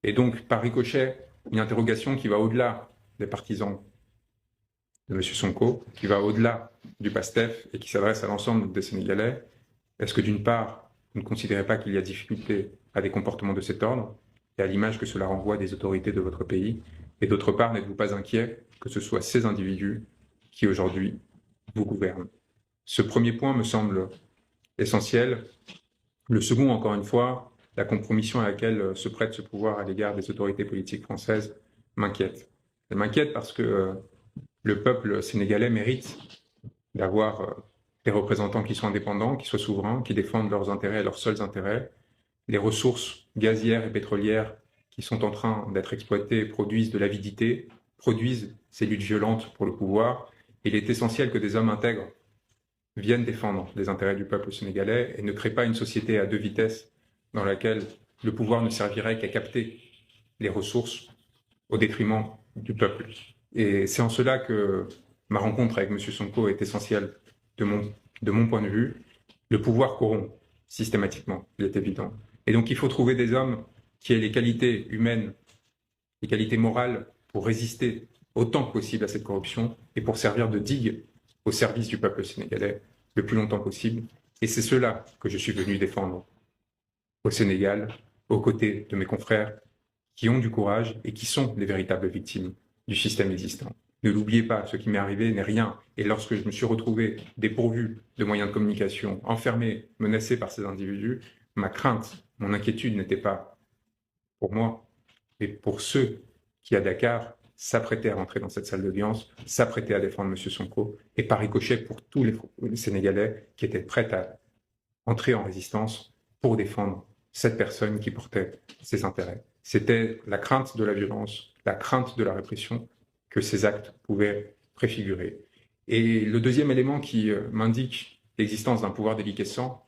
Et donc, par ricochet, une interrogation qui va au-delà des partisans de M. Sonko, qui va au-delà du PASTEF et qui s'adresse à l'ensemble des Sénégalais. Est-ce que d'une part, vous ne considérez pas qu'il y a difficulté à des comportements de cet ordre et à l'image que cela renvoie des autorités de votre pays? Et d'autre part, n'êtes-vous pas inquiet que ce soit ces individus qui aujourd'hui vous gouvernent? Ce premier point me semble essentiel. Le second, encore une fois, la compromission à laquelle se prête ce pouvoir à l'égard des autorités politiques françaises m'inquiète. Elle m'inquiète parce que le peuple sénégalais mérite d'avoir des représentants qui soient indépendants, qui soient souverains, qui défendent leurs intérêts, leurs seuls intérêts. Les ressources gazières et pétrolières qui sont en train d'être exploitées produisent de l'avidité, produisent ces luttes violentes pour le pouvoir. Il est essentiel que des hommes intègres viennent défendre les intérêts du peuple sénégalais et ne créent pas une société à deux vitesses dans laquelle le pouvoir ne servirait qu'à capter les ressources au détriment du peuple. Et c'est en cela que ma rencontre avec M. Sonko est essentielle de mon point de vue. Le pouvoir corrompt systématiquement, il est évident. Et donc il faut trouver des hommes qui aient les qualités humaines, les qualités morales pour résister autant que possible à cette corruption et pour servir de digue au service du peuple sénégalais le plus longtemps possible. Et c'est cela que je suis venu défendre au Sénégal, aux côtés de mes confrères qui ont du courage et qui sont les véritables victimes du système existant. Ne l'oubliez pas, ce qui m'est arrivé n'est rien. Et lorsque je me suis retrouvé dépourvu de moyens de communication, enfermé, menacé par ces individus, ma crainte, mon inquiétude n'était pas pour moi, mais pour ceux qui, à Dakar, s'apprêtaient à rentrer dans cette salle d'audience, s'apprêtaient à défendre M. Sonko, et par ricochet pour tous les Sénégalais qui étaient prêts à entrer en résistance pour défendre cette personne qui portait ses intérêts. C'était la crainte de la violence, la crainte de la répression que ces actes pouvaient préfigurer. Et le deuxième élément qui m'indique l'existence d'un pouvoir déliquescent,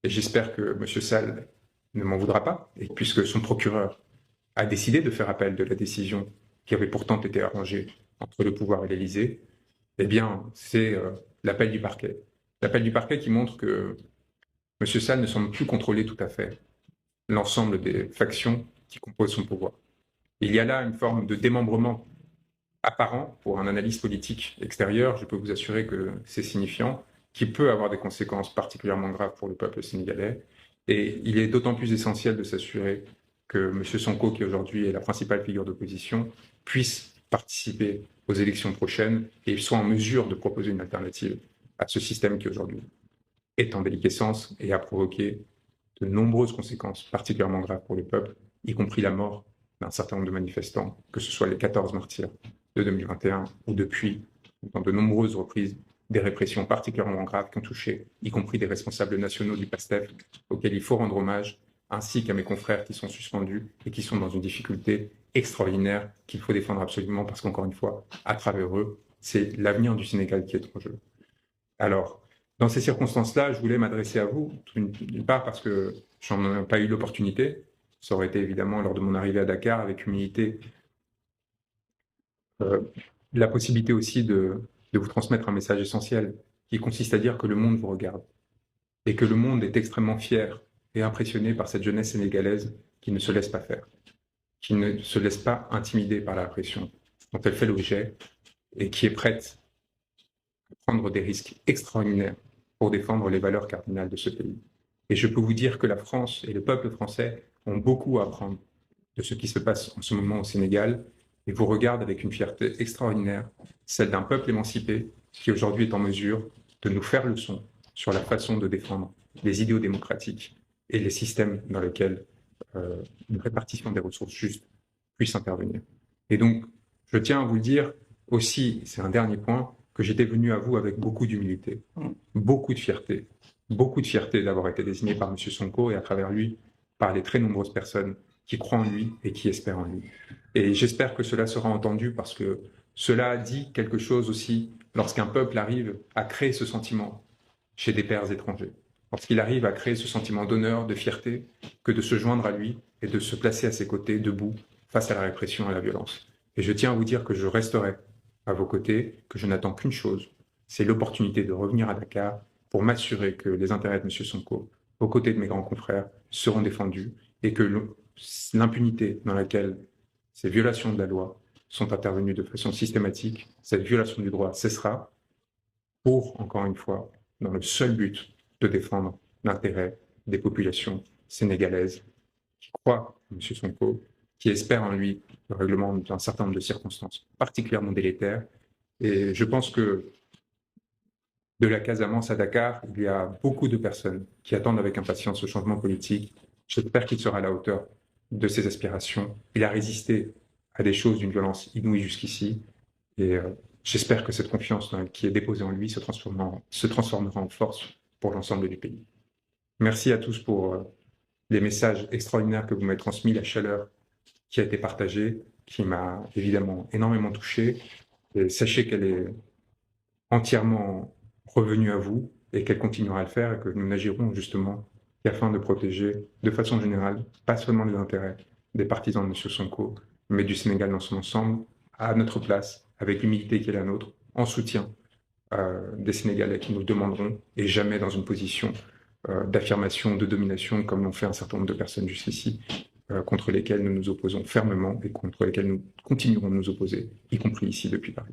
et j'espère que M. Sall ne m'en voudra pas, et puisque son procureur a décidé de faire appel de la décision qui avait pourtant été arrangée entre le pouvoir et l'Élysée, eh bien, c'est l'appel du parquet. L'appel du parquet qui montre que M. Sall ne semble plus contrôler tout à fait l'ensemble des factions qui composent son pouvoir. Il y a là une forme de démembrement apparent pour un analyste politique extérieur. Je peux vous assurer que c'est signifiant, qui peut avoir des conséquences particulièrement graves pour le peuple sénégalais. Et il est d'autant plus essentiel de s'assurer que M. Sonko, qui aujourd'hui est la principale figure d'opposition, puisse participer aux élections prochaines et soit en mesure de proposer une alternative à ce système qui aujourd'hui est en déliquescence et a provoqué de nombreuses conséquences particulièrement graves pour le peuple, y compris la mort d'un certain nombre de manifestants, que ce soit les 14 martyrs de 2021 ou depuis, dans de nombreuses reprises, des répressions particulièrement graves qui ont touché, y compris des responsables nationaux du PASTEF, auxquels il faut rendre hommage, ainsi qu'à mes confrères qui sont suspendus et qui sont dans une difficulté extraordinaire qu'il faut défendre absolument parce qu'encore une fois, à travers eux, c'est l'avenir du Sénégal qui est en jeu. Alors, dans ces circonstances-là, je voulais m'adresser à vous, d'une part parce que j'en ai pas eu l'opportunité. Ça aurait été évidemment lors de mon arrivée à Dakar, avec humilité, euh, la possibilité aussi de vous transmettre un message essentiel qui consiste à dire que le monde vous regarde et que le monde est extrêmement fier et impressionné par cette jeunesse sénégalaise qui ne se laisse pas faire, qui ne se laisse pas intimider par la répression dont elle fait l'objet et qui est prête à prendre des risques extraordinaires pour défendre les valeurs cardinales de ce pays. Et je peux vous dire que la France et le peuple français ont beaucoup à apprendre de ce qui se passe en ce moment au Sénégal et vous regardent avec une fierté extraordinaire, celle d'un peuple émancipé qui aujourd'hui est en mesure de nous faire leçon sur la façon de défendre les idéaux démocratiques et les systèmes dans lesquels une répartition des ressources justes puisse intervenir. Et donc, je tiens à vous le dire aussi, c'est un dernier point, que j'étais venu à vous avec beaucoup d'humilité, beaucoup de fierté d'avoir été désigné par M. Sonko et à travers lui par les très nombreuses personnes qui croient en lui et qui espèrent en lui. Et j'espère que cela sera entendu parce que cela dit quelque chose aussi lorsqu'un peuple arrive à créer ce sentiment chez des pairs étrangers, lorsqu'il arrive à créer ce sentiment d'honneur, de fierté, que de se joindre à lui et de se placer à ses côtés, debout, face à la répression et à la violence. Et je tiens à vous dire que je resterai à vos côtés, que je n'attends qu'une chose, c'est l'opportunité de revenir à Dakar pour m'assurer que les intérêts de M. Sonko, aux côtés de mes grands confrères, seront défendus et que l'impunité dans laquelle ces violations de la loi sont intervenues de façon systématique, cette violation du droit cessera pour, encore une fois, dans le seul but de défendre l'intérêt des populations sénégalaises qui croient en M. Sonko, qui espèrent en lui le règlement d'un certain nombre de circonstances particulièrement délétères. Et je pense que de la Casamance à Dakar, il y a beaucoup de personnes qui attendent avec impatience ce changement politique. J'espère qu'il sera à la hauteur de ses aspirations. Il a résisté à des choses d'une violence inouïe jusqu'ici. Et j'espère que cette confiance qui est déposée en lui se transformera en force pour l'ensemble du pays. Merci à tous pour les messages extraordinaires que vous m'avez transmis, la chaleur qui a été partagée, qui m'a évidemment énormément touché. Et sachez qu'elle est entièrement revenue à vous et qu'elle continuera à le faire et que nous n'agirons justement qu'afin de protéger de façon générale, pas seulement les intérêts des partisans de M. Sonko, mais du Sénégal dans son ensemble, à notre place, avec l'humilité qui est la nôtre, en soutien des Sénégalais qui nous demanderont, et jamais dans une position d'affirmation, de domination, comme l'ont fait un certain nombre de personnes jusqu'ici, contre lesquelles nous nous opposons fermement et contre lesquelles nous continuerons de nous opposer, y compris ici depuis Paris.